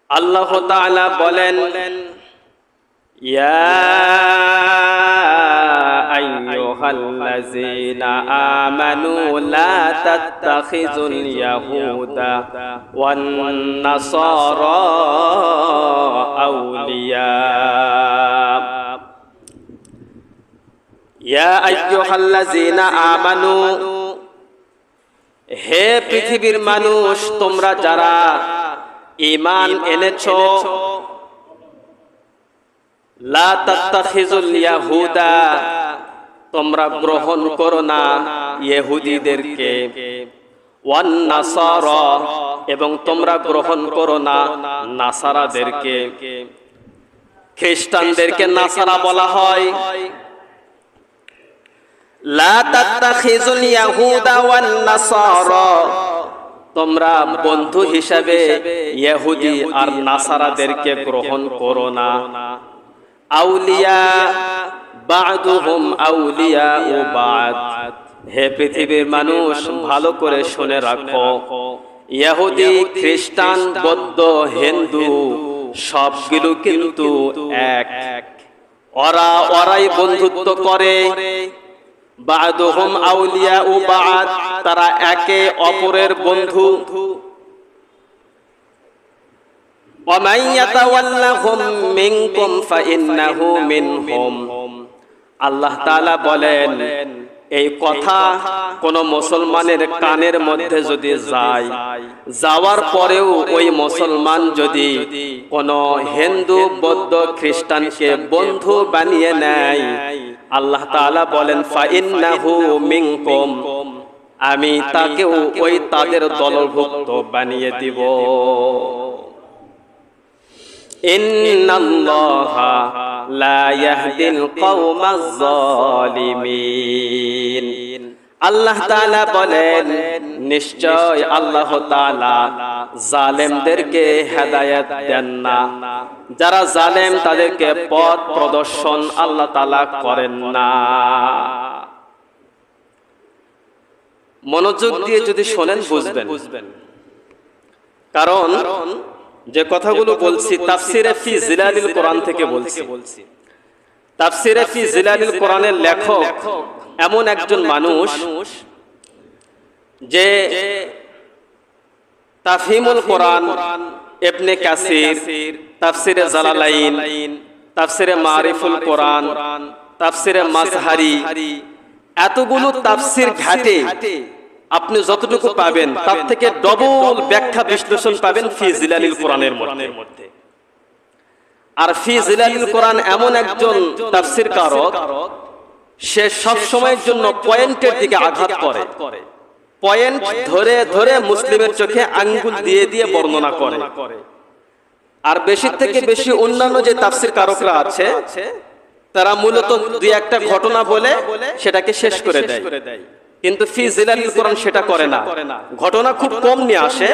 আল্লাহ তাআলা বলেন, ইয়া আইয়ুহাল্লাযীনা আমানু লা তাত্তাখিযুল ইয়াহুদা ওয়ান নাসারা আউলিয়া। ইয়া আইয়ুহাল্লাযীনা আমানু, হে পৃথিবীর মানুষ, তোমরা যারা ঈমান এনেছো, লা তাত্তাখিযুল ইয়াহুদা, তোমরা গ্রহণ করো না ইহুদীদেরকে, ওয়ান নাসারা, এবং তোমরা গ্রহণ করো না নাসারাদেরকে। খ্রিস্টানদেরকে নাসারা বলা হয়। লা তাত্তাখিযুল ইয়াহুদা ওয়ান নাসারা, তোমরা বন্ধু হিসাবে ইহুদি আর নাসারাদেরকে গ্রহণ করো না। আউলিয়া বা'দুহুম আউলিয়া ও বা'দ, হে পৃথিবীর মানুষ, ভালো করে শুনে রাখো, ইহুদি, খ্রিস্টান, বৌদ্ধ, হিন্দু সবগুলো কিন্তু এক। ওরাই বন্ধুত্ব করে। বা'দুহুম আউলিয়া ও বা'দ, তারা একে অপরের বন্ধু। ওয়ামান ইয়াতাওয়াল্লাহুম মিনকুম ফাইন্নাহু মিনহুম, আল্লাহ তাআলা বলেন, এই কথা কোন মুসলমানের কানের মধ্যে যদি যায়, যাওয়ার পরেও ওই মুসলমান যদি কোন হিন্দু, বৌদ্ধ, খ্রিস্টানকে বন্ধু বানিয়ে নেয়, আল্লাহ তাআলা বলেন, ফাইন্নাহু মিনকুম, আমি তাকেও ওই তাদের দলভুক্ত বানিয়ে দিব। ইন্নাল্লাহা লা ইয়াহদিল কওমাজ যালিমিন, আল্লাহ তাআলা বলেন, নিশ্চয় আল্লাহ তাআলা জালেমদেরকে হেদায়েত দেন না। যারা জালেম তাদেরকে পথ প্রদর্শন আল্লাহ তাআলা করেন না। মনোযোগ দিয়ে যদি শোনেন বুঝবেন, কারণ যে কথাগুলো বলছি তাফসিরে ফি জিলালিল কোরআন থেকে বলছি। তাফসিরে ফি জিলালিল কোরআনের লেখক এমন একজন মানুষ যে তাফহিমুল কোরআন, ইবনে কাসির, তাফসিরে জালালাইন, তাফসিরে মারিফুল কোরআন, তাফসিরে মাজহারি, এতগুলো তাফসির ঘাটে আপনি যতটুকু পাবেন তার থেকে ডবল ব্যাখ্যা বিশ্লেষণ পাবেন ফি জিলালিল কোরআনের মধ্যে। আর ফি জিলালিল কোরআন এমন একজন তাফসির কারক, সে সব সময়ের জন্য পয়েন্টের দিকে আঘাত করে, পয়েন্ট ধরে ধরে মুসলিমের চোখে আঙ্গুল দিয়ে দিয়ে বর্ণনা করে। আর বেশি থেকে বেশি অন্যান্য যে তাফসির কারকরা আছে, তারা মূলত দুই একটা ঘটনা বলে সেটাকে শেষ করে দেয়। কিন্তু ফি জিলালিল কোরআন সেটা করে না, ঘটনা খুব কম নিয়ে আসে,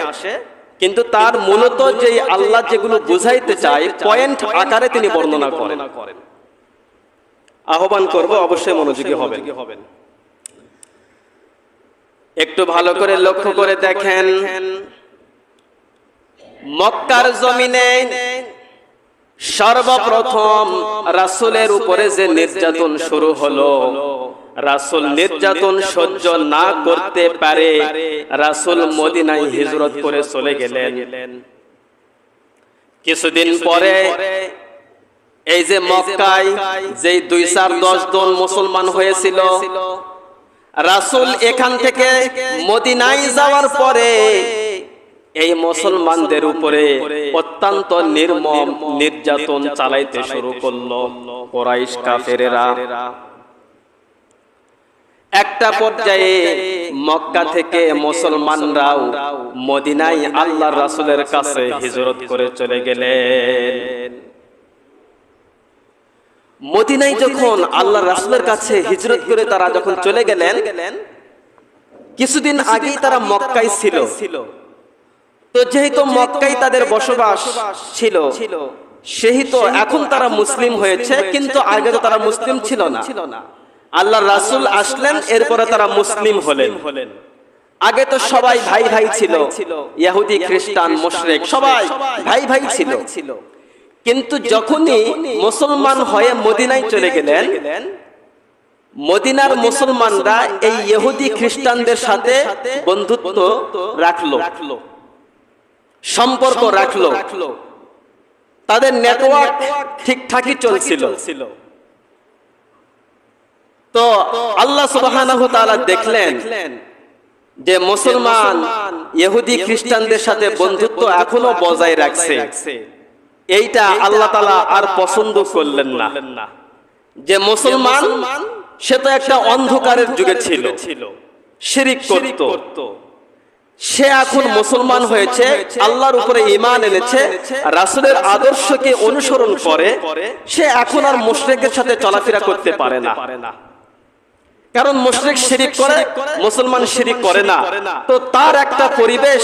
কিন্তু তার মূলত যে আল্লাহ যেগুলো বুঝাইতে চায় পয়েন্ট আকারে তিনি বর্ণনা করেন। আহ্বান করব, অবশ্যই মনোযোগী হবেন। একটু ভালো করে লক্ষ্য করে দেখেন, মক্কার জমিনে সর্বপ্রথম রাসূলের উপরে যে নির্যাতন শুরু হলো, রাসূল নির্যাতন সহ্য না করতে পারে রাসূল মদিনায় হিজরত করে চলে গেলেন। কিছুদিন পরে এই যে মক্কায় যে 2-4-10 জন মুসলমান হয়েছিল, রাসূল এখান থেকে মদিনায় যাওয়ার পরে এই মুসলমানদের উপরে অত্যন্ত নির্মম নির্যাতন চালাইতে শুরু করলো কুরাইশ কাফেরেরা। একটা পর্যায়ে মক্কা থেকে মুসলমানরাও মদিনায় আল্লাহর রাসূলের কাছে হিজরত করে চলে গেলেন। মদিনায় যখন আল্লাহর রাসূলের কাছে হিজরত করে তারা যখন চলে গেলেন, কিছুদিন আগেই তারা মক্কায় ছিল। তো যেহেতু মক্কায় তাদের বসবাস ছিল, সেহেতু এখন তারা মুসলিম হয়েছে, কিন্তু আগে তো তারা মুসলিম ছিল না। আল্লাহর রাসূল আসলেন, এরপরে তারা মুসলিম হলেন। আগে তো সবাই ভাই ভাই ছিল, ইহুদি খ্রিস্টান মুশরিক সবাই ভাই ভাই ছিল। কিন্তু যখনই মুসলমান হয়ে মদিনায় চলে গেলেন, মদিনার মুসলমানরা এই ইহুদি খ্রিস্টানদের সাথে বন্ধুত্ব রাখলো, সম্পর্ক রাখলো, তাদের নেটওয়ার্ক ঠিকঠাকই চলছিল। তো আল্লাহ সুবহানাহু ওয়া তাআলা দেখলেন যে মুসলমান ইহুদি খ্রিস্টানদের সাথে বন্ধুত্ব এখনো বজায় রাখছে। এইটা আল্লাহ তাআলা আর পছন্দ করলেন না। যে মুসলমান সে তো একটা অন্ধকারের যুগে ছিল, শিরিক করত, সে এখন মুসলমান হয়েছে, আল্লাহর উপরে ঈমান এনেছে, রাসূলের আদর্শকে অনুসরণ করে, সে এখন আর মুশরিকের সাথে চলাফেরা করতে পারে না। কারণ মুশরিক শিরিক করে, মুসলমান শিরিক করে না। তো তার একটা পরিবেশ,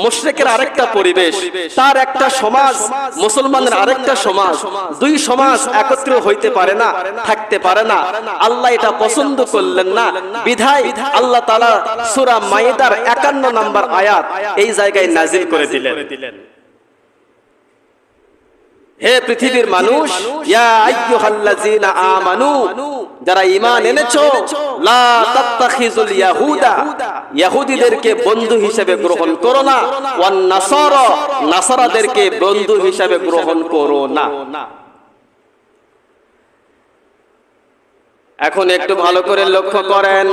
মুশরিকের আরেকটা পরিবেশ, তার একটা সমাজ, মুসলমানের আরেকটা সমাজ, দুই সমাজ একত্রিত হইতে পারে না, থাকতে পারে না। আল্লাহ এটা পছন্দ করলেন না, বিধায় আল্লাহ তাআলা সূরা মাইদার 51 নম্বর আয়াত এই জায়গায় নাজিল করে দিলেন। হে পৃথিবীর মানুষ, ইয়া আইয়ুহাল্লাযীনা আমানু, যারা ঈমান এনেছো, লা তাত্তাখিযুল ইয়াহুদা, ইহুদিদেরকে বন্ধু হিসেবে গ্রহণ করো না, ওয়ান নাসারা, নাসারাদেরকে বন্ধু হিসেবে গ্রহণ করো না। এখন একটু ভালো করে লক্ষ্য করেন,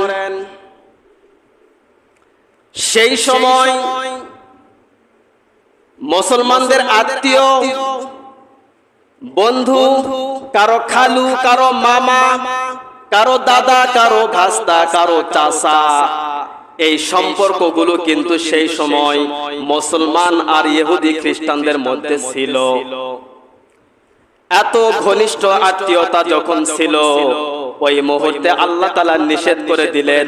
সেই সময় মুসলমানদের আত্মীয় বন্ধু, কারো খালু, কারো মামা, কারো দাদা, কারো ভাস্তা, কারো চাচা, এই সম্পর্কগুলো কিন্তু সেই সময় মুসলমান আর ইহুদি খ্রিস্টানদের মধ্যে ছিল। এত ঘনিষ্ঠ আত্মীয়তা যখন ছিল, ওই মুহূর্তে আল্লাহ তাআলা নিষেধ করে দিলেন,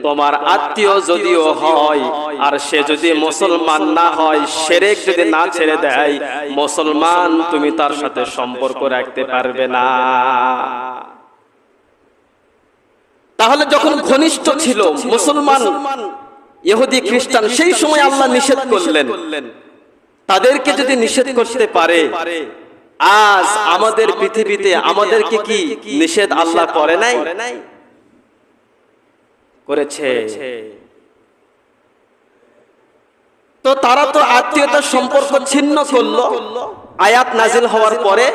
তোমার আত্মীয় যদিও হয় আর সে যদি মুসলমান না হয়, শিরক যদি না ছেড়ে দেয়, মুসলমান তুমি তার সাথে সম্পর্ক রাখতে পারবে না। তাহলে যখন ঘনিষ্ঠ ছিল মুসলমান ইহুদি খ্রিস্টান, সেই সময় আল্লাহ নিষেধ করলেন। তাদেরকে যদি নিষেধ করতে পারে, আজ আমাদের পৃথিবীতে আমাদেরকে কি নিষেধ আল্লাহ করে নাই? করেছে। তো তারা তো আত্মীয়তার সম্পর্ক ছিন্ন করলো আয়াত নাজিল হওয়ার পরে।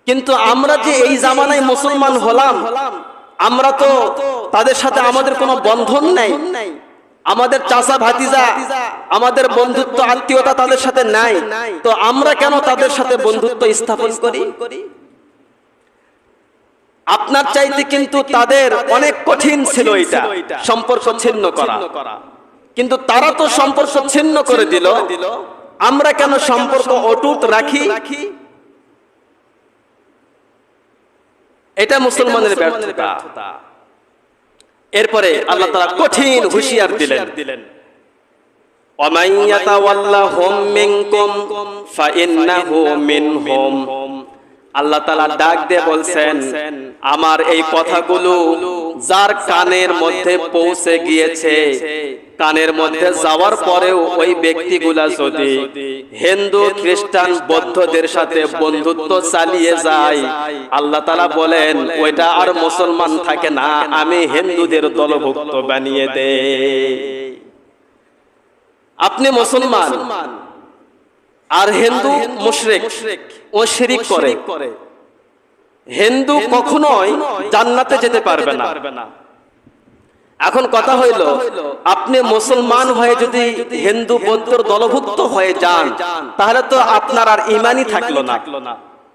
কিন্তু আমরা যে এই জামানায় মুসলমান হলাম, আমরা তো তাদের সাথে আমাদের কোনো বন্ধন নাই, আমাদের চাচা ভাতিজা, আমাদের বন্ধুত্ব আত্মীয়তা তাদের সাথে নাই। তো আমরা কেন তাদের সাথে বন্ধুত্ব স্থাপন করি? আপনার চাইতে কিন্তু তাদের অনেক কঠিন ছিল এটা সম্পর্ক ছিন্ন করা, কিন্তু তারা তো সম্পর্ক ছিন্ন করে দিল। আমরা কেন সম্পর্ক অটুট রাখি? এটা মুসলমানের ব্যর্থতা। এরপরে আল্লাহ তাআলা কঠিন হুঁশিয়ার দিলেন, ওয়ামান ইয়াতাওয়াল্লাহুম মিনকুম ফাইন্নাহু মিনহুম। আল্লাহ তাআলা ডাক দিয়ে বলছেন, আমার এই কথাগুলো যার কানের মধ্যে পৌঁছে গিয়েছে, কানের মধ্যে যাওয়ার পরেও ওই ব্যক্তিগুলা যদি হিন্দু, খ্রিস্টান, বৌদ্ধদের সাথে বন্ধুত্ব চালিয়ে যায়, আল্লাহ তাআলা বলেন ওইটা আর মুসলমান থাকে না, আমি হিন্দুদের দলভুক্ত বানিয়ে দেই। আপনি মুসলমান আর হিন্দু মুশরিক, ও শিরিক করে, হিন্দু কখনোই জান্নাতে যেতে পারবে না। এখন কথা হইল, আপনি মুসলমান হয়ে যদি হিন্দু বৌদ্ধর দলভুক্ত হয়ে যান, তাহলে তো আপনার আর ঈমানই থাকলো না।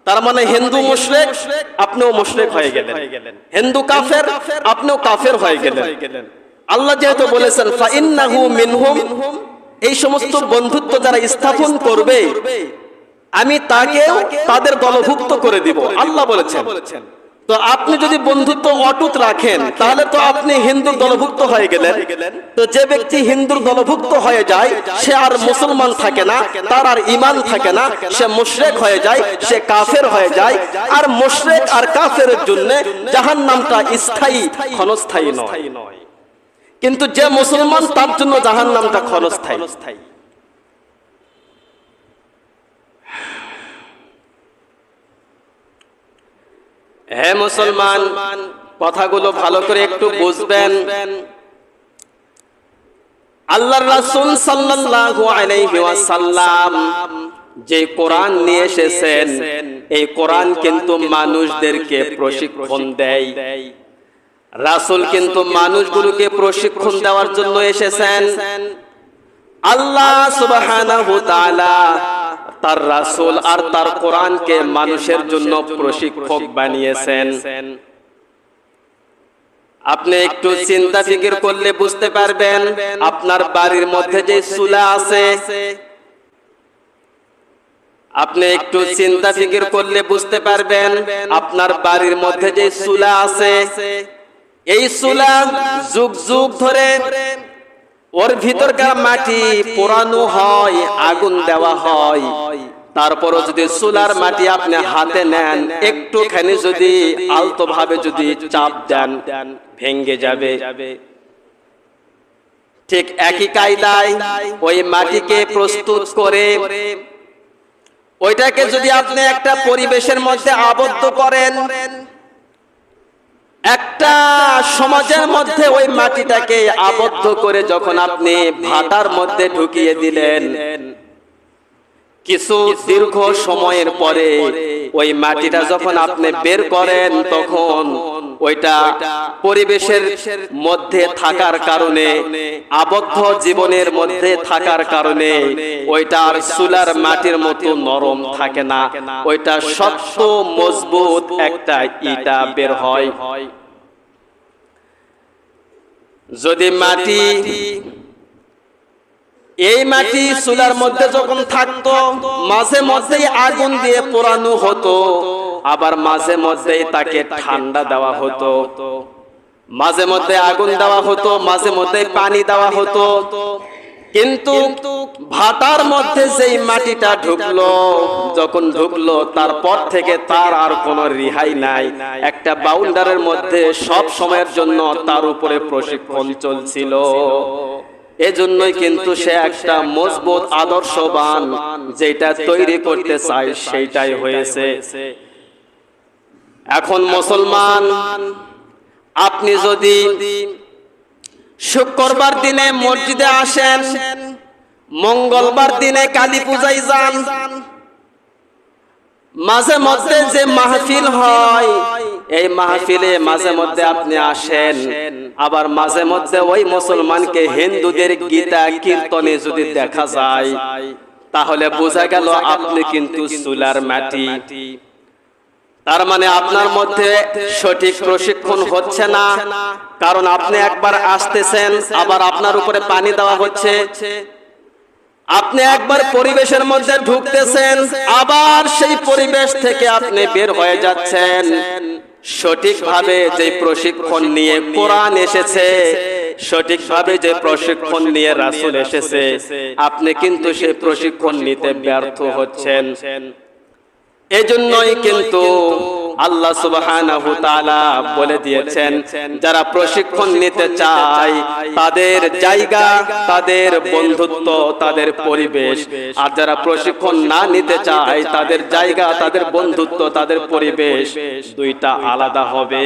তার মানে হিন্দু মুশরিক, আপনিও মুশরিক হয়ে গেলেন, হিন্দু কাফের, আপনিও কাফের হয়ে গেলেন। আল্লাহ যেহেতু বলেছেন ফাইন্নাহু মিনহুম, এই সমস্ত বন্ধুত্ব যারা স্থাপন করবে আমি তাকেও তাদের দলভুক্ত করে দিব, আল্লাহ বলেছেন। তো আপনি যদি বন্ধুত্ব অটুট রাখেন, তাহলে তো আপনি হিন্দুর দলভুক্ত হয়ে গেলেন। তো যে ব্যক্তি হিন্দুর দলভুক্ত হয়ে যায়, সে আর মুসলমান থাকে না, তার আর ঈমান থাকে না, সে মুশরিক হয়ে যায়, সে কাফের হয়ে যায়। আর মুশরিক আর কাফেরের জন্য জাহান্নামটা স্থায়ী, ক্ষণস্থায়ী নয়। কিন্তু যে মুসলমান তার জন্য জাহান্নামটা ক্ষণস্থায়ী। হে মুসলমান, কথাগুলো ভালো করে একটু বুঝবেন। আল্লাহর রাসূল সাল্লাল্লাহু আলাইহি ওয়াসাল্লাম যে কোরআন নিয়ে এসেছেন, এই কোরআন কিন্তু মানুষদেরকে প্রশিক্ষণ দেয়। রাসূল কিন্তু মানুষগুলোকে প্রশিক্ষণ দেওয়ার জন্য এসেছেন। আল্লাহ সুবহানাহু ওয়া তাআলা তার রাসূল আর তার কোরআনকে মানুষের জন্য প্রশিক্ষক বানিয়েছেন। আপনি একটু চিন্তা ফিকির করলে বুঝতে পারবেন, আপনার বাড়ির মধ্যে যে চুলা আছে, আপনি একটু চিন্তা ফিকির করলে বুঝতে পারবেন, আপনার বাড়ির মধ্যে যে চুলা আছে, এই চুলা যুগ যুগ ধরে ওর ভিতরকার মাটি পোড়ানো হয়, আগুন দেওয়া হয়। তারপরও যদি চুলার মাটি আপনি হাতে নেন, একটুখানি যদি আলতো ভাবে যদি চাপ দেন, ভেঙে যাবে। ঠিক একই কায়দায় ওই মাটিকে প্রস্তুত করে ওইটাকে যদি আপনি একটা পরিবেশের মধ্যে আবদ্ধ করেন, একটা সমাজের মধ্যে ওই মাটিটাকে আবদ্ধ করে যখন আপনি ভাটার মধ্যে ঢুকিয়ে দিলেন, কিছু দীর্ঘ সময়ের পরে ওই মাটিটা যখন আপনি বের করেন, তখন ওইটা পরিবেশের মধ্যে থাকার কারণে, আবদ্ধ জীবনের মধ্যে থাকার কারণে ওইটা আর চুলার মাটির মতো নরম থাকে না, ওইটা শক্ত মজবুত একটা ইটা বের হয়। যদি মাটি, এই মাটি চুলার মধ্যে যখন থাকতো, মাঝে মধ্যেই আগুন দিয়ে পোড়ানো হতো, আবার মাঝে মধ্যেই তাকে ঠান্ডা দেওয়া হতো, মাঝে মধ্যে আগুন দেওয়া হতো, মাঝে মধ্যে পানি দেওয়া হতো। কিন্তু ভাটার মধ্যে যেই মাটিটা ঢুকলো, যখন ঢুকলো, তারপর থেকে তার আর কোনো রিহাই নাই। একটা বাউন্ডারের মধ্যে সব সময়ের জন্য তার উপরে প্রশিক্ষণ চলছিল। এজন্যই কিন্তু সে একটা মজবুত আদর্শবান যেটা তৈরি করতে চায় সেইটাই হয়েছে। এখন মুসলমান, আপনি যদি শুক্রবার দিনে মসজিদে আসেন, মঙ্গলবার দিনে কালী পূজায় যান, মাঝে মধ্যে যে মাহফিল হয়, এই মাহফিলে মাঝে মধ্যে আপনি আসেন, আবার মাঝে মধ্যে ওই মুসলমানকে হিন্দুদের গীতা কীর্তনে যদি দেখা যায়, তাহলে বোঝা গেল আপনি কিন্তু চুলার মাটি। তার মানে আপনার মধ্যে সঠিক প্রশিক্ষণ হচ্ছে না, কারণ আপনি একবার আসতেছেন, আবার আপনার উপরে পানি দেওয়া হচ্ছে। আপনি একবার পরিবেশের মধ্যে ঢুকতেছেন, আবার সেই পরিবেশ থেকে আপনি বের হয়ে যাচ্ছেন। সঠিকভাবে যে প্রশিক্ষণ নিয়ে কোরআন এসেছে, সঠিকভাবে যে প্রশিক্ষণ নিয়ে রাসূল এসেছে, আপনি কিন্তু সেই প্রশিক্ষণ নিতে ব্যর্থ হচ্ছেন। এজন্যই কিন্তু আল্লাহ সুবহানাহু ওয়া তাআলা বলে দিয়েছেন, যারা প্রশিক্ষণ নিতে চায় তাদের জায়গা, তাদের বন্ধুত্ব, তাদের পরিবেশ, আর যারা প্রশিক্ষণ না নিতে চায় তাদের জায়গা, তাদের বন্ধুত্ব, তাদের পরিবেশ দুইটা আলাদা হবে।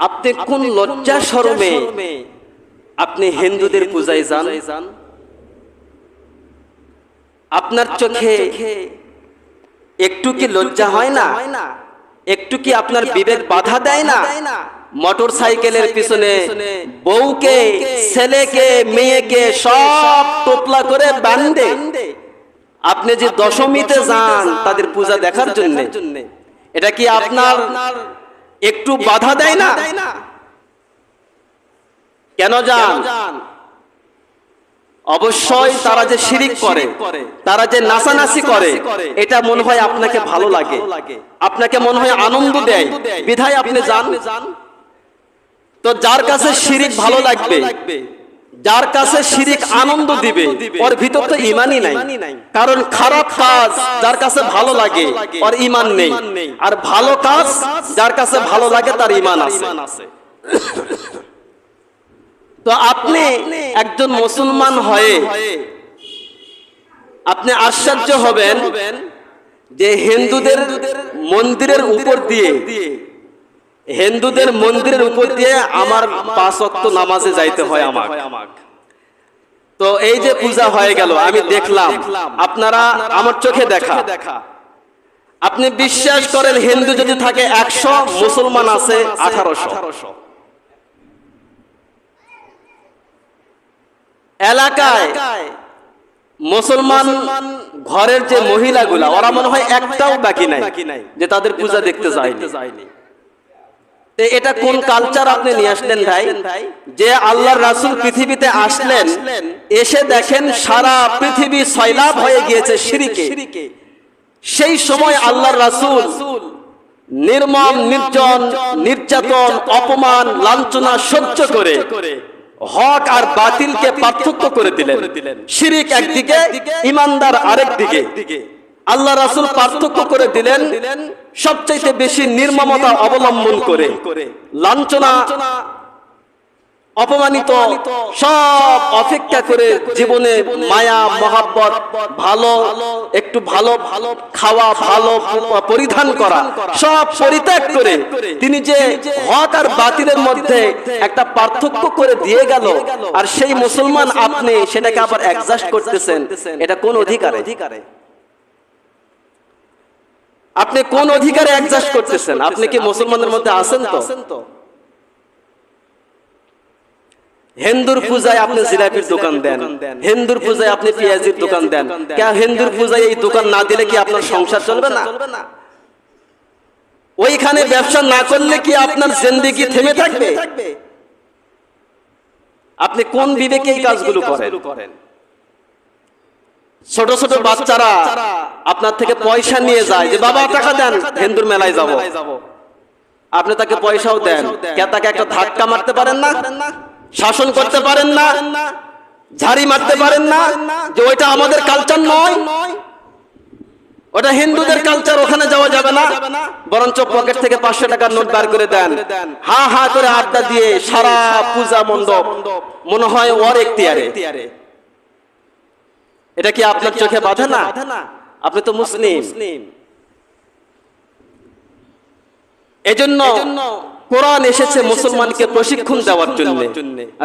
আপনি কোন লজ্জা শরমে আপনি হিন্দুদের পূজায় যান? আপনার চোখে একটু কি লজ্জা হয় না? একটু কি আপনার বিবেক বাধা দেয় না? মোটর সাইকেলের পিছনে বউকে, ছেলেকে, মেয়েকে সব টোপলা করে বাঁধে আপনি যে দশমীতে যান তাদের পূজা দেখার জন্য, এটা কি আপনার একটু বাধা দেয় না? কেন যান? অবশ্যই তারা যে শিরিক করে, তারা যে নাচানাচি করে, এটা মনে হয় আপনাকে ভালো লাগে, আপনাকে মনে হয় আনন্দ দেয়, বিধায় আপনি যান। তো যার কাছে শিরিক ভালো লাগবে, যার কাছে শিরিক আনন্দ দিবে ওর ভিতর তো ঈমানই নাই। কারণ খারাপ কাজ যার কাছে ভালো লাগে ওর ঈমান নেই, আর ভালো কাজ যার কাছে ভালো লাগে তার ঈমান আছে। তো আপনি একজন মুসলমান হয়ে আপনি আশ্চর্য হবেন যে হিন্দুদের মন্দিরের উপর দিয়ে আমার 5 ওয়াক্ত নামাজে যাইতে হয় আমাকে। তো এই যে পূজা হয়ে গেল, আমি দেখলাম, আপনারা আমার চোখে দেখা, আপনি বিশ্বাস করেন হিন্দু যদি থাকে 100, মুসলমান আছে 1800। এলাকায় মুসলমান ঘরের যে মহিলাগুলা ওরা মনে হয় একটাও বাকি নাই যে তাদের পূজা দেখতে যায়নি। এটা কোন কালচার আপনি নিয়ে আসলেন ভাই? যে আল্লাহর রাসূল পৃথিবীতে আসলেন, এসে দেখেন সারা পৃথিবী সয়লাব হয়ে গিয়েছে শিরকে। সেই সময় আল্লাহর রাসূল নির্মম, নির্জন, নির্যাতন, অপমান, লাঞ্ছনা সহ্য করে হক আর বাতিলকে পার্থক্য করে দিলেন। শিরিক একদিকে, ইমানদার আরেক দিকে। আল্লাহ রাসূল পার্থক্য করে দিলেন সবচাইতে বেশি নির্মমতা অবলম্বন করে, লাঞ্ছনা, অপমানিত সব অপেক্ষা করে জীবনে মায়া মহাব্বত, ভালো একটু ভালো খাওয়া, ভালো পরিধান করা সব পরিত্যাগ করে তিনি যে হক আর বাতিলের মধ্যে একটা পার্থক্য করে দিয়ে গেল, আর সেই মুসলমান আপনি সেটাকে আবার অ্যাডজাস্ট করতেছেন, এটা কোন অধিকারে? আপনি কোন অধিকারে অ্যাডজাস্ট করতেছেন? আপনি কি মুসলমানদের মধ্যে আছেন? তো হিন্দুর পূজায় আপনি জিলাপির দোকান দেন, হিন্দুর পূজায় আপনি পেঁয়াজির দোকান দেন, কে হিন্দুর পূজায় এই দোকান না দিলে কি আপনার সংসার চলবে না? ওইখানে ব্যবসা না করলে কি আপনার জিন্দেগি থেমে থাকবে? আপনি কোন বিবেকে এই কাজগুলো করেন? ছোট ছোট বাচ্চারা আপনার থেকে পয়সা নিয়ে যায় যে বাবা টাকা দেন, হিন্দুর মেলায় যাব। আপনি তাকে পয়সাও দেন, কে তাকে একটা ধাক্কা মারতে পারেন না? শাসন করতে পারেন না? ঝাড়ি মারতে পারেন না যে ওইটা আমাদের কালচার নয়, ওটা হিন্দুদের কালচার, ওখানে যাওয়া যাবে না? বরঞ্চ পকেট থেকে 500 টাকার নোট বার করে দেন, হা হা করে আড্ডা দিয়ে সারা পূজা মণ্ডপ মনে হয় ওর এখতিয়ারে। এটা কি আপনার চোখে বাধে না? আপনি তো মুসলিম। এজন্য কোরআন এসেছে মুসলমানকে প্রশিক্ষণ দেওয়ার জন্য,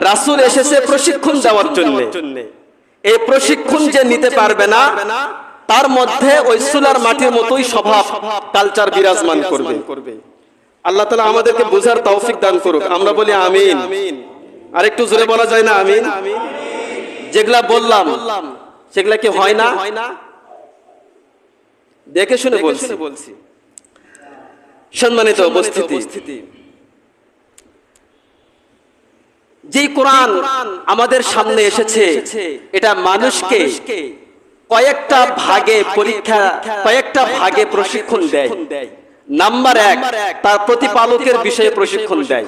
রাসূল এসেছে প্রশিক্ষণ দেওয়ার জন্য। এই প্রশিক্ষণ যে নিতে পারবে না, তার মধ্যে ওই সুলার মাটির মতোই স্বভাব কালচার বিরাজমান করবে। আল্লাহ তাআলা আমাদেরকে বুঝার তৌফিক দান করুক। আমরা বলি আমিন। আর একটু জোরে বলা যায় না আমিন? যেগুলা বললাম সেগুলা কি হয় না? দেখে শুনে বলছি। সম্মানিত উপস্থিতি, যে কোরআন আমাদের সামনে এসেছে এটা মানুষকে কয়েকটা ভাগে প্রশিক্ষণ দেয়। নাম্বার 1, তার প্রতিপালকের বিষয়ে প্রশিক্ষণ দেয়,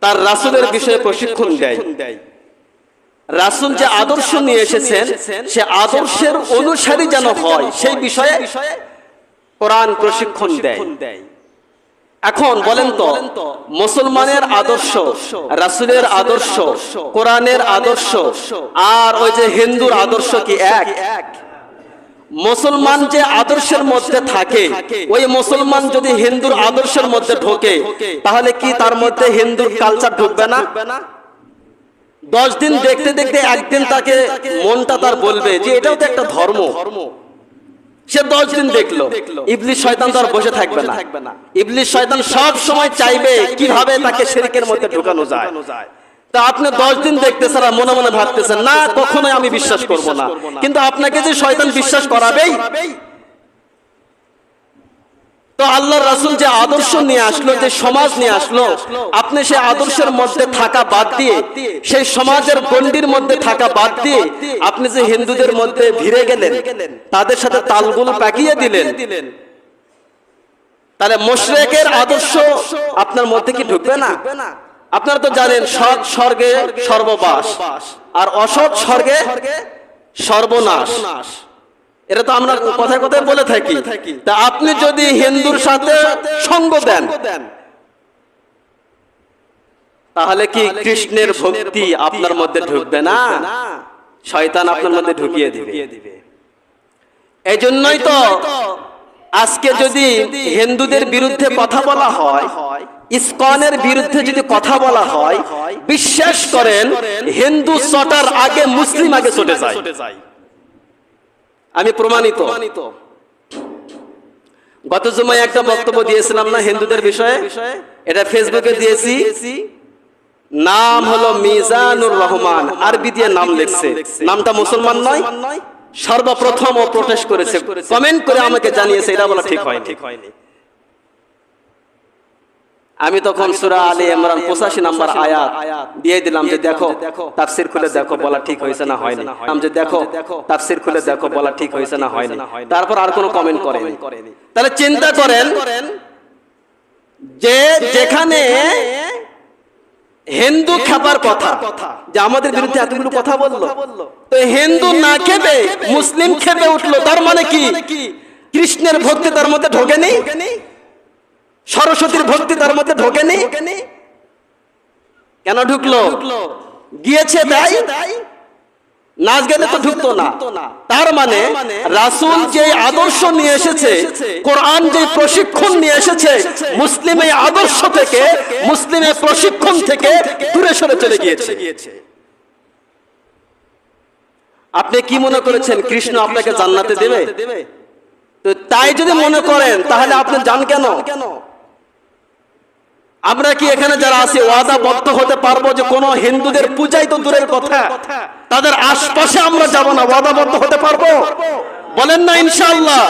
তার রাসূলের বিষয়ে প্রশিক্ষণ দেয়। রাসূল যে আদর্শ নিয়ে এসেছেন সে আদর্শের অনুসারী যেন হয় সেই বিষয়ে কোরআন প্রশিক্ষণ দেয়। এখন বলেন তো, মুসলমানের আদর্শ, রাসূলের আদর্শ, কোরআনের আদর্শ আর ওই যে হিন্দুর আদর্শ কি এক? মুসলমান যে আদর্শের মধ্যে থাকে, ওই মুসলমান যদি হিন্দুর আদর্শের মধ্যে ঢোকে তাহলে কি তার মধ্যে হিন্দুর কালচার ঢুকবে না? 10 দিন দেখতে দেখতে একদিন তাকে মনটা তার বলবে যে এটাও তো একটা ধর্ম। সে 10 দিন দেখলো, ইবলিস শয়তান তো আর বসে থাকবে না। ইবলিস শয়তান সব সময় চাইবে কিভাবে তাকে শিরকের মধ্যে ঢোকানো যায়। তা আপনি 10 দিন দেখতেছেন আর মনে মনে ভাবতেছেন না কখনোই আমি বিশ্বাস করব না, কিন্তু আপনাকে যে শয়তান বিশ্বাস করাবেই। তো আল্লাহর রাসূল যে আদর্শ নিয়ে আসলো, যে সমাজ নিয়ে আসলো, আপনি সেই আদর্শের মধ্যে থাকা বাদ দিয়ে, সেই সমাজের গণ্ডির মধ্যে থাকা বাদ দিয়ে আপনি যে হিন্দুদের মধ্যে ভিড়ে গেলেন, তাদের সাথে তালগোল পাকিয়ে দিলেন, তাহলে মুশরিকের আদর্শ আপনার মধ্যে কি ঢুকবে না? আপনারা তো জানেন সৎ স্বর্গে সর্ববাস আর অসৎ স্বর্গে সর্বনাশ, এটা তো আমরা কথায় কথায় বলে থাকি। তা আপনি যদি হিন্দুর সাথে সঙ্গ দেন তাহলে কি কৃষ্ণের ভক্তি আপনার মধ্যে ঢুকবে না? শয়তান আপনার মধ্যে ঢুকিয়ে দিবে। এই জন্যই তো আজকে যদি হিন্দুদের বিরুদ্ধে কথা বলা হয়, ইসকনের বিরুদ্ধে যদি কথা বলা হয়, বিশ্বাস করেন হিন্দু চটার আগে মুসলিম আগে চটে যায়। আমি প্রমাণিত। গত জুমায় একটা বক্তব্য দিয়েছিলাম না হিন্দুদের বিষয়ে, এটা ফেসবুকে দিয়েছি। নাম হলো মিজানুর রহমান, আরবি দিয়ে নাম লিখছে, নামটা মুসলমান নয়। সর্বপ্রথম ও প্রোটেস্ট করেছে, কমেন্ট করে আমাকে জানিয়েছে এটা বলা ঠিক হয়নি। আমি তখন সূরা আলে ইমরান 85 নম্বর আয়াত দিয়ে দিলাম যে দেখো তাফসীর খুলে দেখো বলা ঠিক হয়েছে না হয়নি, নাম যে দেখো তাফসীর খুলে দেখো বলা ঠিক হয়েছে না হয়নি। তারপর আর কোনো কমেন্ট করেনি। তাহলে চিন্তা করেন যে যেখানে হিন্দু খেপার কথা, যে আমাদের বিরুদ্ধে এতগুলো কথা বললো, তো হিন্দু না খেপে মুসলিম খেপে উঠলো, তার মানে কি কৃষ্ণের ভক্তি তার মধ্যে ঢোকেনি, সরস্বতীর ভক্তি তার মধ্যে ঢোকেনি? কেন ঢুকলো? গিয়েছে তাই, নাচ গেলে তো ঢুকতো না। তার মানে রাসূল যে আদর্শ নিয়ে এসেছে, কোরআন যে প্রশিক্ষণ নিয়ে এসেছে, মুসলিম এই আদর্শ থেকে, মুসলিমের প্রশিক্ষণ থেকে দূরে সরে চলে গিয়েছে। আপনি কি মনে করেছেন কৃষ্ণ আপনাকে জান্নাতে দেবে? তো তাই যদি মনে করেন তাহলে আপনি যান কেন? আমরা কি এখানে যারা আছি ওয়াদাবদ্ধ হতে পারবো যে কোন হিন্দুদের পূজাই তো দূরের কথা, তাদের আশপাশে আমরা যাব না? ওয়াদাবদ্ধ হতে পারবো? বলেন না ইনশাআল্লাহ।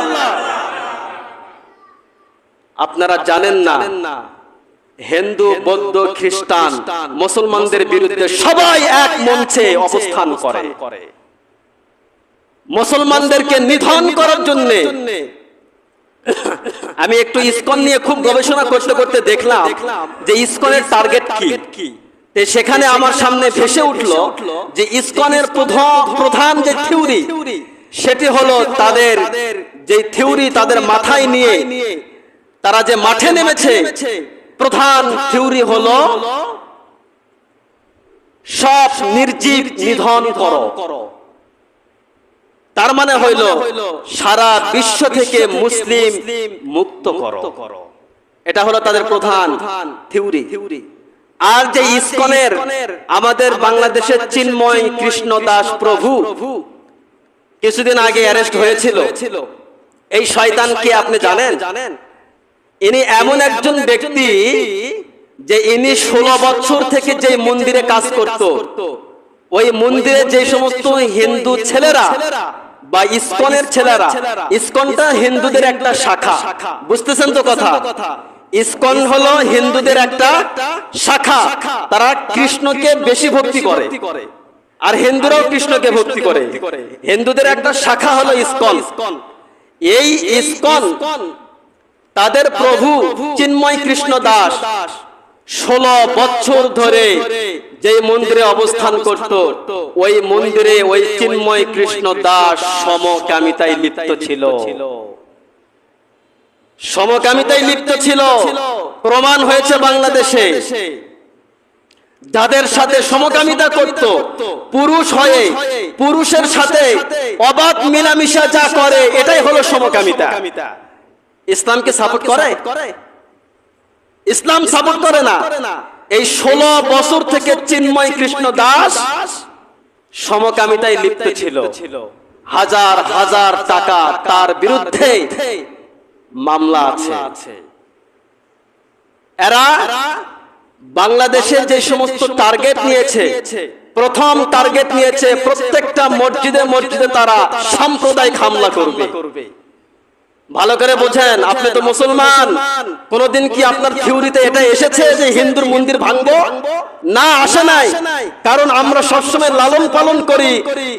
আপনারা জানেন না হিন্দু, বৌদ্ধ, খ্রিস্টান, মুসলমানদের বিরুদ্ধে সবাই এক মঞ্চে অবস্থান করে মুসলমানদেরকে নিধন করার জন্য। আমি একটু ইসকন নিয়ে খুব গবেষণা করতে করতে দেখলাম যে ইসকনের টার্গেট কি। সেখানে আমার সামনে ভেসে উঠলো যে ইসকনের প্রধান যে থিওরি, সেটি হলো তাদের যে থিওরি তাদের মাথায় নিয়ে তারা যে মাঠে নেমেছে, প্রধান থিওরি হলো সব নির্জীব নিধন করো। তার মানে হইল সারা বিশ্ব থেকে মুসলিম মুক্ত করো, এটা হলো তাদের প্রধান থিওরি। আর যে ইসকনের আমাদের বাংলাদেশের চিন্ময় কৃষ্ণ দাস প্রভু কিছুদিন আগে অ্যারেস্ট হয়েছিল। এই শয়তান কে আপনি জানেন? ইনি এমন একজন ব্যক্তি যে ইনি 16 বছর থেকে যে মন্দিরে কাজ করত, ওই মন্দিরে যে সমস্ত হিন্দু ছেলেরা বা ইসকনের ছেলেরা, ইসকনটা হিন্দুদের একটা শাখা, বুঝতেছেন তো কথা? ইসকন হলো হিন্দুদের একটা শাখা, তারা কৃষ্ণকে বেশি ভক্তি করে আর হিন্দুরাও কৃষ্ণকে ভক্তি করে। হিন্দুদের একটা শাখা হলো ইসকন। এই ইসকন তাদের প্রভু চিন্ময় কৃষ্ণ দাস 16 বছর ধরে যে মন্দিরে অবস্থান করত, ওই মন্দিরে ওই চিন্ময় কৃষ্ণ দাস সমকামিতায় লিপ্ত ছিল। সমকামিতায় লিপ্ত ছিল, প্রমাণ হয়েছে বাংলাদেশে। যাদের সাথে সমকামিতা করত, পুরুষ হয়ে পুরুষের সাথে অবাধ মিলামিশা যা করে, এটাই হলো সমকামিতা। ইসলামকে সাপোর্ট করে? ইসলাম সাপোর্ট করে না। এই 16 বছর থেকে চিন্ময় কৃষ্ণ দাস সমকামিতায় লিপ্ত ছিল। হাজার হাজার টাকা তার বিরুদ্ধে মামলা আছে। এরা বাংলাদেশের যে সমস্ত টার্গেট নিয়েছে, প্রথম টার্গেট নিয়েছে প্রত্যেকটা মসজিদে মসজিদে তারা সাম্প্রদায়িক হামলা করবে। ভালো করে বোঝেন, আপনি তো মুসলমান, কোনদিন কি আপনার থিওরিতে এটা এসেছে যে হিন্দুর মন্দির ভাঙবো? না, আসে নাই। কারণ আমরা সবসময় লালন পালন করি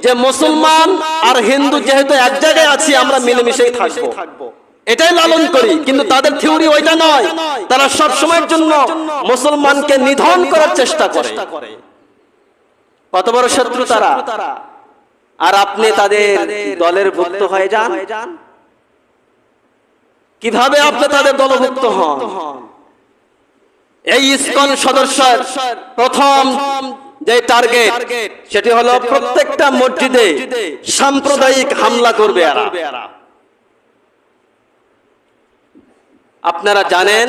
যে মুসলমান আর হিন্দু যেহেতু এক জায়গায় আছি, আমরা মিলেমিশেই থাকবো। এটাই লালন করি, কিন্তু তাদের থিওরি ওইটা নয়। তারা সব সময়ের জন্য মুসলমানকে নিধন করার চেষ্টা করে। কত বড় শত্রু তারা! আর আপনি তাদের দলের ভুক্ত হয়ে যান। কিভাবে আপনি তাদের দলভুক্ত হন? এই ইসকন সদস্যের প্রথম যে টার্গেট, সেটি হলো প্রত্যেকটা মসজিদে সাম্প্রদায়িক হামলা করবে এরা। আপনারা জানেন,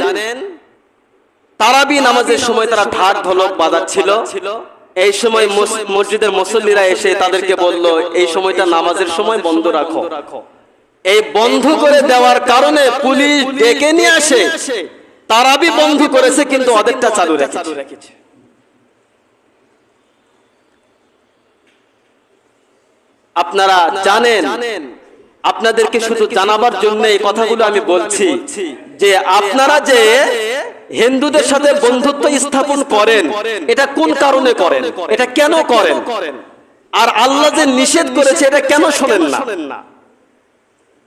তারাবি নামাজের সময় তারা ঢাক ঢোলক বাজাচ্ছিল। এই সময় মসজিদের মুসল্লিরা এসে তাদেরকে বলল, এই সময়টা নামাজের সময় বন্ধ রাখো। এই বন্ধ করে দেওয়ার কারণে পুলিশ ডেকে নিয়ে আসে। তারাবি বন্ধ করেছে, কিন্তু ওদেরটা চালু রেখেছে। আপনারা জানেন, আপনাদেরকে শুধু জানাবার জন্য এই কথাগুলো আমি বলছি, যে আপনারা যে হিন্দুদের সাথে বন্ধুত্ব স্থাপন করেন, এটা কোন কারণে করেন, এটা কেন করেন, আর আল্লাহ যে নিষেধ করেছে এটা কেন শোনেন না?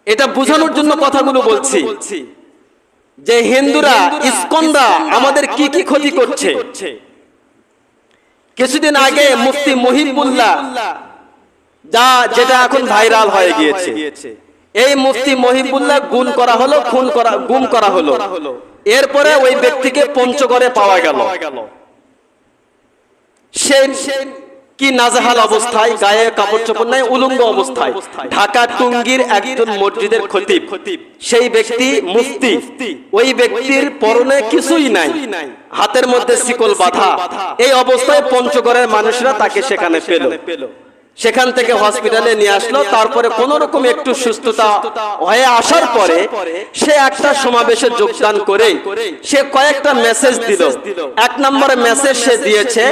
এটা বোঝানোর জন্য কথাগুলো বলছি, যে হিন্দুরা, ইসকনরা আমাদের কি কি ক্ষতি করছে। কিছুদিন আগে মুফতি মহিবুল্লাহ, যেটা এখন ভাইরাল হয়ে গিয়েছে, এই মুফতি মহিবুল্লাহ গুম করা হলো। এরপরে ওই ব্যক্তিকে পঞ্চগড়ে পাওয়া গেল। সে কি নাজেহাল অবস্থায়, গায়ে কাপড় চোপড় নাই, উলঙ্গ অবস্থায়, ঢাকা টুঙ্গির একজন মসজিদের খতিব, সেই ব্যক্তি মুফতি। ওই ব্যক্তির পরনে কিছুই নাই, হাতের মধ্যে শিকল বাঁধা। এই অবস্থায় পঞ্চগড়ের মানুষরা তাকে সেখানে পেল। সেখান থেকে হসপিটালে নিয়ে আসলো। তারপরে কোন রকম একটু সুস্থতা হয়ে আসার পরে সে একটা সমাবেশে যোগদান করে সে কয়েকটা মেসেজ দিল। এক নম্বরে মেসেজ সে দিয়েছে,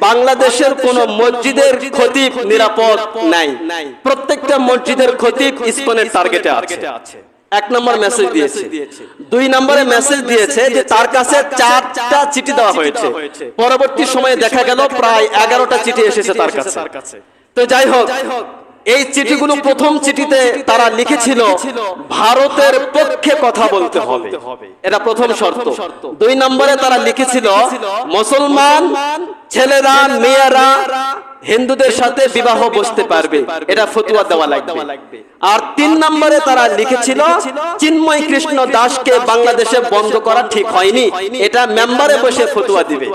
বাংলাদেশের কোন মসজিদের খতিব নিরাপদ নাই, প্রত্যেকটা মসজিদের খতিব ইসকনের টার্গেটে আছে। এক নম্বর মেসেজ দিয়েছে। দুই নম্বরে মেসেজ দিয়েছে যে তার কাছে 4টা চিঠি দেওয়া হয়েছে। পরবর্তী সময়ে দেখা গেল প্রায় 11টা চিঠি এসেছে তার কাছে। তো যাই হোক, এই চিঠিগুলো, প্রথম চিঠিতে তারা লিখেছিল ভারতের পক্ষে কথা বলতে হবে, এটা প্রথম শর্ত। দুই নম্বরে তারা লিখেছিল মুসলমান ছেলেরা মেয়েরা হিন্দুদের সাথে বিবাহ বসতে পারবে, এটা ফতোয়া দেওয়া লাগবে। আর 3 নম্বরে তারা লিখেছিল চিন্ময় কৃষ্ণ দাসকে বাংলাদেশে বন্ধ করা ঠিক হয়নি, এটা মেম্বারে বসে ফতোয়া দিবে।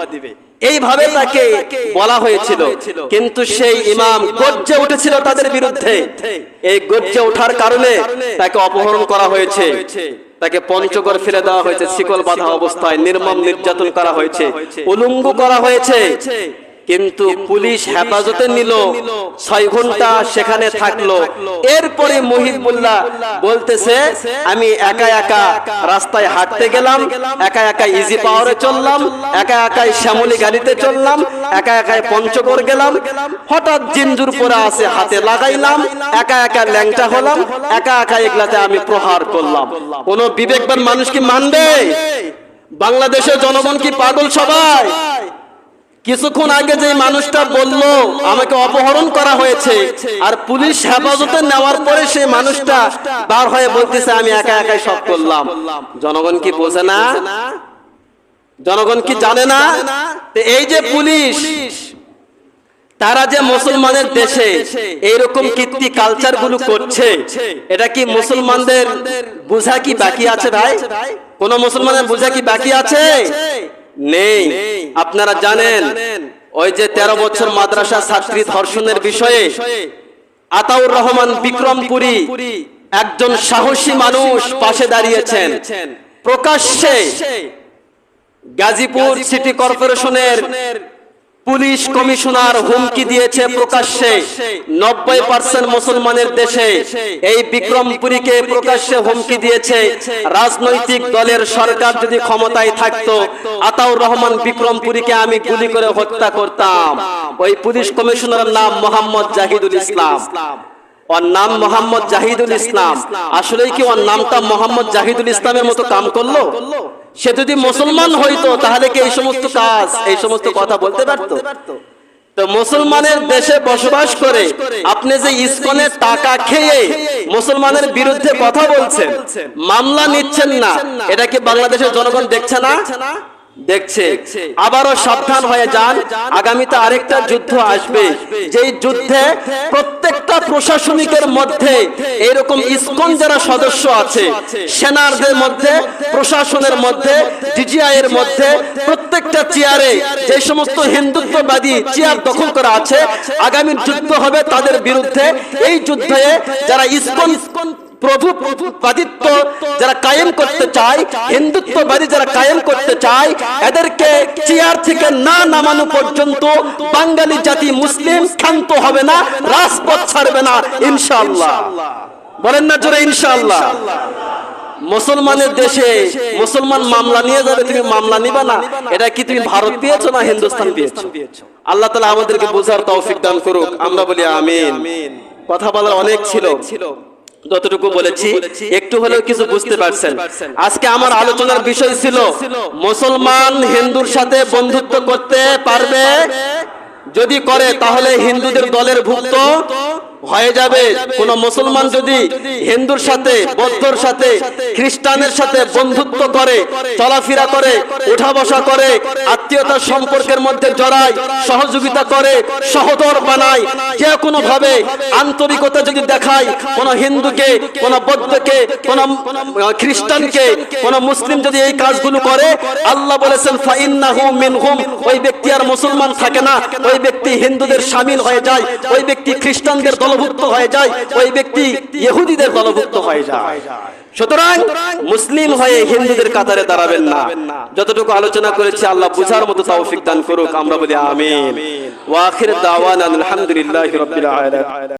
এইভাবে তাকে বলা হয়েছিল। কিন্তু সেই ইমাম গর্জে উঠেছিল তাদের বিরুদ্ধে। এই গর্জে ওঠার কারণে তাকে অপহরণ করা হয়েছে, তাকে পঞ্চগড় ফেলে দেওয়া হয়েছে, শিকল বাঁধা অবস্থায় নির্মম নির্যাতন করা হয়েছে, উলঙ্গ করা হয়েছে। কিন্তু পুলিশ হেফাজতে নিল, 6 ঘন্টা সেখানে থাকলো। এরপরে মহিবুল্লাহ বলতেছে, আমি একা একা রাস্তায় হাঁটতে গেলাম, একা একা ইজি পাওয়ারে চললাম, একা একাই শ্যামলী গাড়িতে চললাম, একা একাই পঞ্চগড় গেলাম, হঠাৎ জিঞ্জুর পরে আছে হাতে লাগাইলাম, একা একা ল্যাংটা হলাম, একা একা এগুলাতে আমি প্রহার করলাম। কোন বিবেকবান মানুষ কি মানবে? বাংলাদেশের জনগণ কি পাগল সবাই? কিছুক্ষণ আগে যে মানুষটা বলল আমাকে অপহরণ করা হয়েছে, আর পুলিশ হেফাজতে নেওয়ার পরে সেই মানুষটা বার হয়ে বলতেছে আমি একা একাই সব করলাম। জনগণ কি বোঝে না? জনগণ কি জানে না? এই যে পুলিশ, তারা যে মুসলমানের দেশে এইরকম কীর্তি কালচার গুলো করছে, এটা কি মুসলমানদের বোঝা কি বাকি আছে ভাই? কোন মুসলমানের বোঝা কি বাকি আছে? নেই। আপনারা জানেন, ওই যে 13 বছর মাদ্রাসা ছাত্রী ধর্ষণের বিষয়ে আতাউর রহমান বিক্রমপুরী একজন সাহসী মানুষ পাশে দাঁড়িয়েছেন। প্রকাশ্যে গাজীপুর সিটি কর্পোরেশনের পুলিশ কমিশনার হুমকি দিয়েছে প্রকাশ্যে, 90% মুসলমানের দেশে এই বিক্রমপুরীকে প্রকাশ্যে হুমকি দিয়েছে, রাজনৈতিক দলের সরকার যদি ক্ষমতায় থাকতো আতাউর রহমান বিক্রমপুরীকে আমি গুলি করে হত্যা করতাম। ওই পুলিশ কমিশনারের নাম মোহাম্মদ জাহিদুল ইসলাম। ওর নাম মোহাম্মদ জাহিদুল ইসলাম। আসলেই কি ওর নামটা মোহাম্মদ জাহিদুল ইসলামের মতো কাম করলো? সে যদি মুসলমান হইতো তাহলে কি এই সমস্ত কাজ, এই সমস্ত কথা বলতে পারতো? তো মুসলমানের দেশে বসবাস করে আপনি যে ইসকনের টাকা খেয়ে মুসলমানের বিরুদ্ধে কথা বলছেন, মামলা নিচ্ছেন না, এটা কি বাংলাদেশের জনগণ দেখছে না? দেখছে। আবারও সাবধান হয়ে যান, আগামীতে আরেকটা যুদ্ধ আসবে, যেই যুদ্ধে প্রত্যেকটা প্রশাসনিকের মধ্যে এরকম ইসকন যারা সদস্য আছে, সেনাদের মধ্যে, প্রশাসনের মধ্যে, ডিজিআই এর মধ্যে, প্রত্যেকটা চেয়ারে যে সমস্ত হিন্দুত্ববাদী চেয়ার দখল করা আছে, আগামী যুদ্ধ হবে তাদের বিরুদ্ধে। এই যুদ্ধে যারা ইসকন প্রভুপাদিত্ব যারা কায়েম করতে চায়, হিন্দুত্ববাদী যারা কায়েম করতে চায়, এদেরকে চেয়ার থেকে না নামানো পর্যন্ত বাঙালি জাতি মুসলিম ক্ষান্ত হবে না, রাজপথ ছাড়বে না ইনশাআল্লাহ। বলেন না জোরে ইনশাআল্লাহ। মুসলমানের দেশে মুসলমান মামলা নিয়ে যাবে, তুমি মামলা নিবা না, এটা কি তুমি ভারত পেয়েছো না হিন্দুস্তান পেয়েছো? আল্লাহ তাআলা আমাদেরকে বোঝার তৌফিক দান করুক, আমরা বলি আমিন। কথা বলার অনেক ছিল, যতটুকু বলেছি একটু হলেও কিছু বুঝতে পারছেন। আজকে আমার আলোচনার বিষয় ছিল মুসলমান হিন্দুর সাথে বন্ধুত্ব করতে পারবে, যদি করে তাহলে হিন্দুদের দলের ভুক্ত হয়ে যাবে। কোন মুসলমান যদি হিন্দুর সাথে, বৌদ্ধর সাথে, খ্রিস্টানের সাথে বন্ধুত্ব করে, চলাফেরা করে, উঠা বসা করে, আত্মীয়তার সম্পর্কের মধ্যে জড়ায়, সহযোগিতা করে, সহোদর বানায়, যে কোনো ভাবে আন্তরিকতা যদি দেখায়, কোন হিন্দুকে, কোন বৌদ্ধকে, কোন খ্রিস্টানকে, কোন মুসলিম যদি এই কাজগুলো করে, আল্লাহ বলেছেন ফাইন্নাহু মিনহুম, ওই ব্যক্তি আর মুসলমান থাকে না, ওই ব্যক্তি হিন্দুদের শামিল হয়ে যায়, ওই ব্যক্তি খ্রিস্টানদের দলভুক্ত হয়ে যায়, ওই ব্যক্তি ইহুদিদের দলভুক্ত হয়ে যায়। সুতরাং মুসলিম হয়ে হিন্দুদের কাতারে দাঁড়াবেন না। যতটুকু আলোচনা করেছি আল্লাহ বুঝার মতো তৌফিক দান করুক, আমরা বলি আমিন। ওয়া আখির দাওয়ানা আলহামদুলিল্লাহি রাব্বিল আলামিন।